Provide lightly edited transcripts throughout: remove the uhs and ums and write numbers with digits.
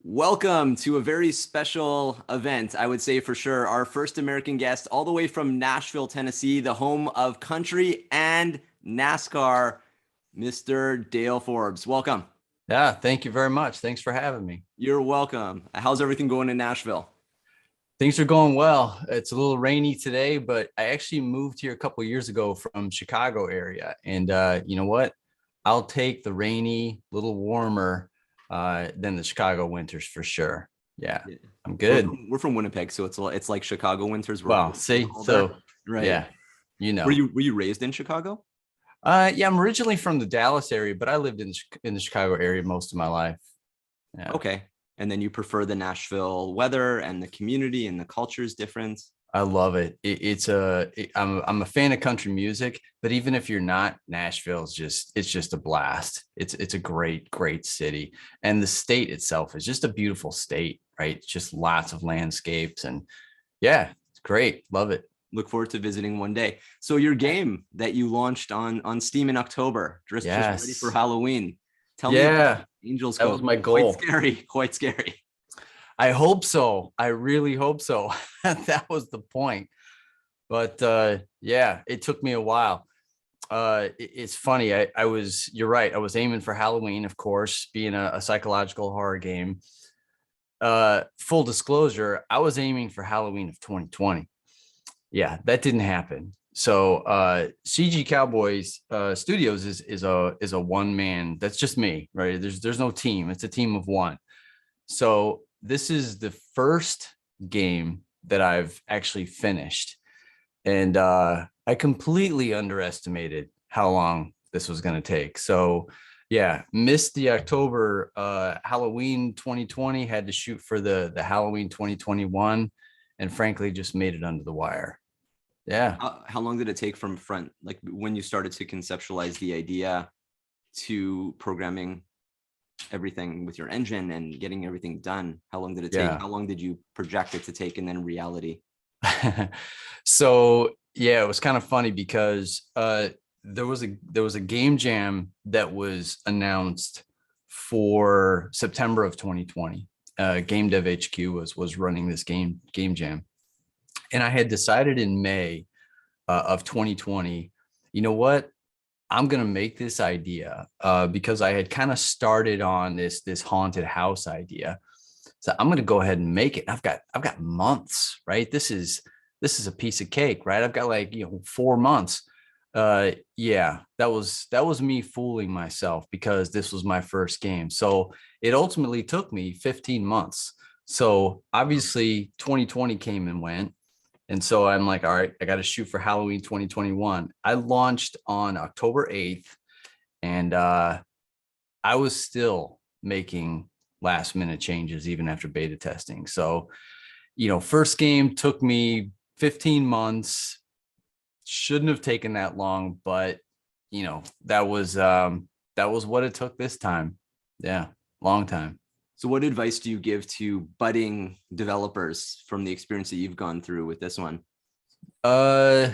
Welcome to a very special event, I would say for sure. Our first American guest, all the way from Nashville, Tennessee, the home of country and NASCAR, Mr. Dale Forbes. Welcome. Yeah, thank you very much. Thanks for having me. You're welcome. How's everything going in Nashville? Things are going well. It's a little rainy today, but I actually moved here a couple of years ago from Chicago area. And you know what? I'll take the rainy, little warmer than the Chicago winters for sure. Yeah, Yeah. I'm We're good. from, we're from Winnipeg, so it's like Chicago winters. We're a Well, little see, colder, so right? yeah, you Were know. you raised in Chicago? Yeah, I'm originally from the Dallas area, but I lived in the Chicago area most of my life. Yeah. Okay. And then you prefer the Nashville weather and the community and the culture is different. I love it. I'm a fan of country music, but even if you're not, Nashville is it's just a blast. It's a great city, and the state itself is just a beautiful state, right? Just lots of landscapes, and yeah, it's great. Love it. Look forward to visiting one day. So your game that you launched on Steam in October, just ready for Yes, Halloween. Tell me about yeah, Angels that was Cove. my Quite goal. scary, quite scary. I hope so. I really hope so. That was the point. But yeah, it took me a while. It's funny. You're right. I was aiming for Halloween, of course, being a psychological horror game. Full disclosure, I was aiming for Halloween of 2020. Yeah, that didn't happen. So Cg Cowboys Studios is a one man. That's just me, right? There's no team. It's a team of one. So this is the first game that I've actually finished, and I completely underestimated how long this was going to take. So yeah, missed the October Halloween 2020, had to shoot for the Halloween 2021, and frankly just made it under the wire. Yeah. How long did it take from front, like when you started to conceptualize the idea to programming everything with your engine and getting everything done? How long did it take? Yeah. How long did you project it to take and then reality? So yeah, it was kind of funny because there was a game jam that was announced for September of 2020. Game Dev HQ was running this game jam, and I had decided in May of 2020, you know what? I'm gonna make this idea because I had kind of started on this haunted house idea. So I'm gonna go ahead and make it. I've got months, right? This is a piece of cake, right? I've got like 4 months. Yeah, that was me fooling myself because this was my first game. So it ultimately took me 15 months. So obviously 2020 came and went. And so I'm like, all right, I got to shoot for Halloween 2021. I launched on October 8th, and I was still making last minute changes even after beta testing. So, first game took me 15 months. Shouldn't have taken that long, but that was what it took this time. Yeah, long time. So what advice do you give to budding developers from the experience that you've gone through with this one? Uh,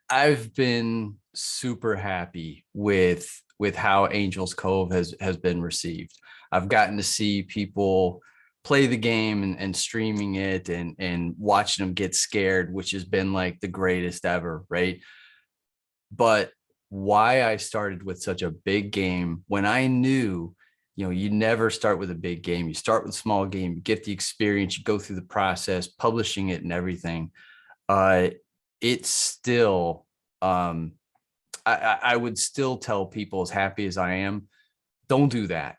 I've been super happy with how Angels Cove has been received. I've gotten to see people play the game and streaming it and watching them get scared, which has been like the greatest ever, right? But why I started with such a big game when I knew, you never start with a big game. You start with a small game, you get the experience, you go through the process, publishing it and everything. Uh, it's still, I would still tell people, as happy as I am, don't do that.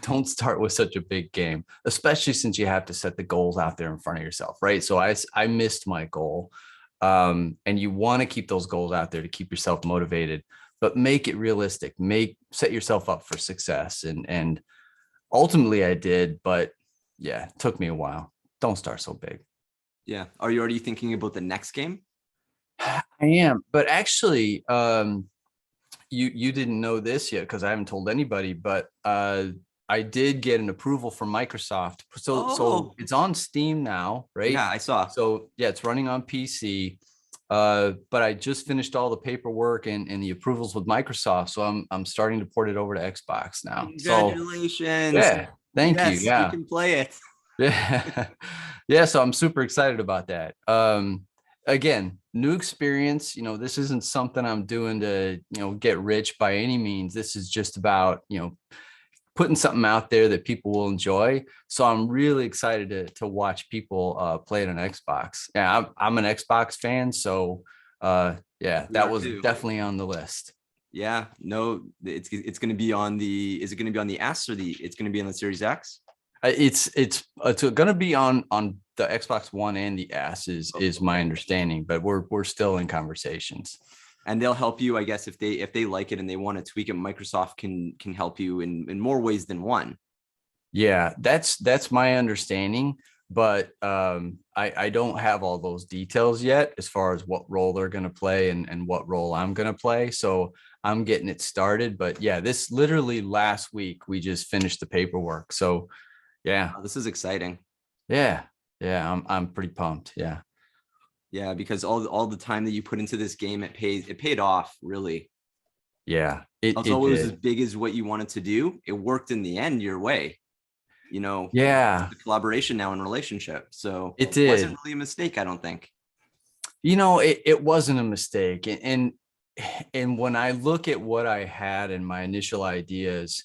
Don't start with such a big game, especially since you have to set the goals out there in front of yourself, right? So I missed my goal. And you want to keep those goals out there to keep yourself motivated, but make it realistic. Set yourself up for success. And ultimately I did, but yeah, it took me a while. Don't start so big. Yeah. Are you already thinking about the next game? I am, but actually, you didn't know this yet because I haven't told anybody, but I did get an approval from Microsoft. So Oh, it's on Steam now, right? yeah, I saw. So yeah, it's running on PC. But I just finished all the paperwork and the approvals with Microsoft, so I'm starting to port it over to Xbox now. So Congratulations. yeah, thank you. Yes, you Yeah, can play it. yeah, yeah. So I'm super excited about that. Again, new experience. This isn't something I'm doing to get rich by any means. This is just about putting something out there that people will enjoy. So I'm really excited to watch people play it on Xbox. Yeah, I'm an Xbox fan, so yeah, We that are was too. definitely on the list. Yeah, no, it's going to be on the, is it going to be on the S or it's going to be on the Series X? It's going to be on the Xbox One and the S Oh, is my okay. understanding, but we're still in conversations. And they'll help you, I guess, if they like it and they want to tweak it, Microsoft can help you in more ways than one. Yeah, that's my understanding, but I don't have all those details yet as far as what role they're going to play and what role I'm going to play. So I'm getting it started. But yeah, this literally last week we just finished the paperwork. So yeah, This is exciting. yeah, yeah, I'm pretty pumped. Yeah, Yeah, because all the time that you put into this game, it paid off, really. yeah, it Although it it was as did. big as what you wanted to do, it worked in the end your way. Yeah, The collaboration now in relationship. So it it wasn't did. really a mistake, I don't think. It wasn't a mistake. And when I look at what I had in my initial ideas,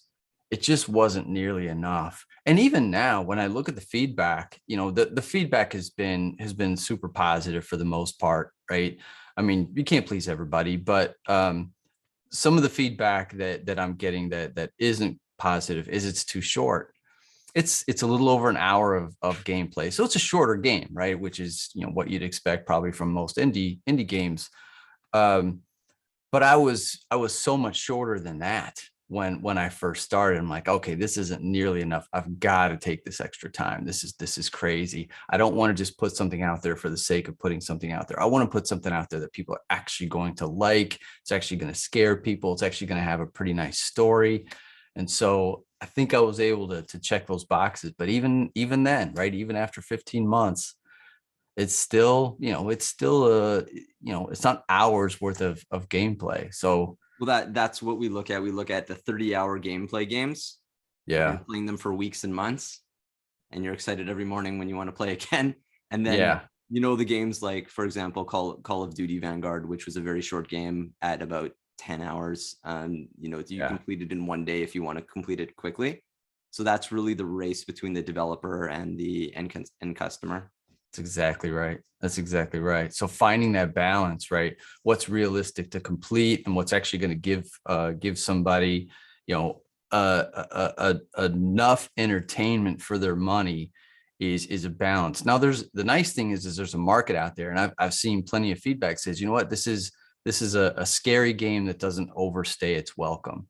it just wasn't nearly enough. And even now, when I look at the feedback, the feedback has been super positive for the most part, right? I mean, you can't please everybody, but some of the feedback that I'm getting that isn't positive is it's too short. It's a little over an hour of gameplay, so it's a shorter game, right? Which is what you'd expect probably from most indie games. Um, but I was so much shorter than that when I first started. I'm like, okay, this isn't nearly enough. I've got to take this extra time. This is crazy. I don't want to just put something out there for the sake of putting something out there. I want to put something out there that people are actually going to like. It's actually going to scare people. It's actually going to have a pretty nice story. And so I think I was able to check those boxes. But even then, right, even after 15 months, it's not hours worth of gameplay. So Well, that's what we look at. We look at the 30-hour gameplay games yeah, and playing them for weeks and months. And you're excited every morning when you want to play again. And then yeah, the games like, for example, Call of Duty Vanguard, which was a very short game at about 10 hours. You yeah. complete it in one day if you want to complete it quickly. So that's really the race between the developer and the end customer. That's exactly right. That's exactly right. So finding that balance, right? What's realistic to complete and what's actually going to give somebody, enough entertainment for their money is a balance. Now, there's the nice thing is there's a market out there, and I've seen plenty of feedback says, you know what, this is a scary game that doesn't overstay its welcome.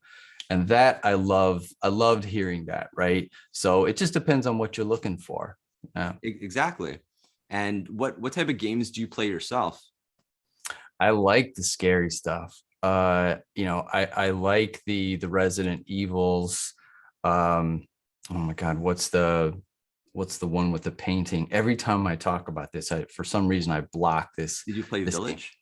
And that I love. I loved hearing that, right? So it just depends on what you're looking for. Yeah. Exactly. And what type of games do you play yourself? I like the scary stuff. I like the Resident Evils. Oh my God, what's the one with the painting? Every time I talk about this, for some reason I block this Did you play this game. Village?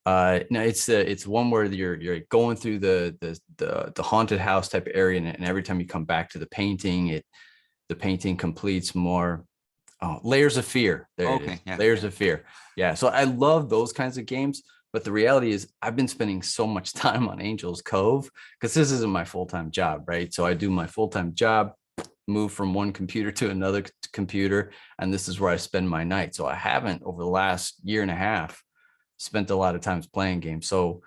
No, it's one where you're going through the haunted house type of area, and every time you come back to the painting completes more. Oh, Layers of Fear. There it is. Okay, yeah. Layers of Fear. Yeah. So I love those kinds of games. But the reality is, I've been spending so much time on Angels Cove because this isn't my full-time job, right? So I do my full-time job, move from one computer to another computer, and this is where I spend my night. So I haven't, over the last year and a half, spent a lot of times playing games. So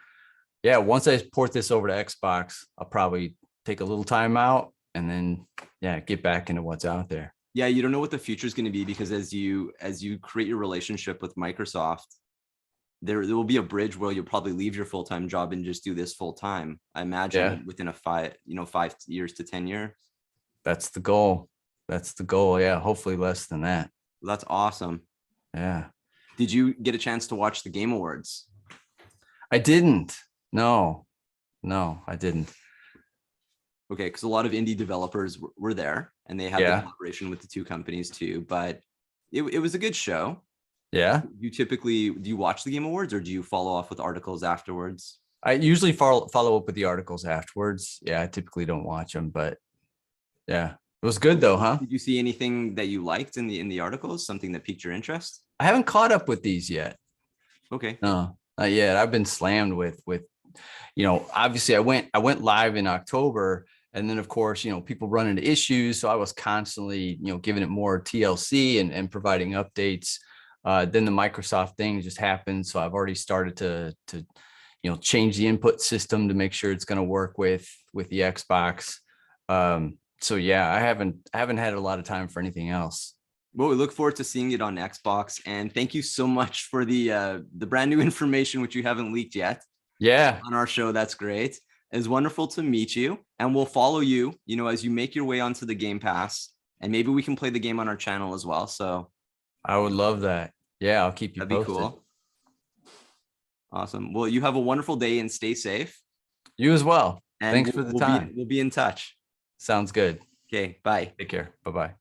yeah, once I port this over to Xbox, I'll probably take a little time out and then yeah, get back into what's out there. Yeah, you don't know what the future is going to be because as you create your relationship with Microsoft, there will be a bridge where you'll probably leave your full-time job and just do this full time. I Yeah, imagine within a 5 years to 10 years. that's the goal. That's the goal. Yeah, hopefully less than that. That's awesome. Yeah. Did you get a chance to watch the Game Awards? I didn't. No, no, I didn't. Okay, because a lot of indie developers were there and they have the Yeah. collaboration with the two companies too. But it was a good show. Yeah. Do you watch the Game Awards or do you follow off with articles afterwards? I usually follow up with the articles afterwards. Yeah, I typically don't watch them, but yeah, it was good though, huh? Did you see anything that you liked in the articles? Something that piqued your interest? I haven't caught up with these yet. Okay. No, not yet. I've been slammed with, obviously I went live in October, and then of course, people run into issues. So I was constantly, giving it more TLC and providing updates. Then the Microsoft thing just happened. So I've already started to change the input system to make sure it's going to work with the Xbox. So yeah, I haven't had a lot of time for anything else. Well, we look forward to seeing it on Xbox. And thank you so much for the brand new information, which you haven't leaked yet Yeah. on our show. That's great. It's wonderful to meet you. And we'll follow you, as you make your way onto the Game Pass. And maybe we can play the game on our channel as well. So I would love that. Yeah, I'll keep you that'd be posted. cool. Awesome. Well, you have a wonderful day and stay safe. You as well. And Thanks for the time. We'll be in touch. Sounds good. Okay. Bye. Take care. Bye-bye.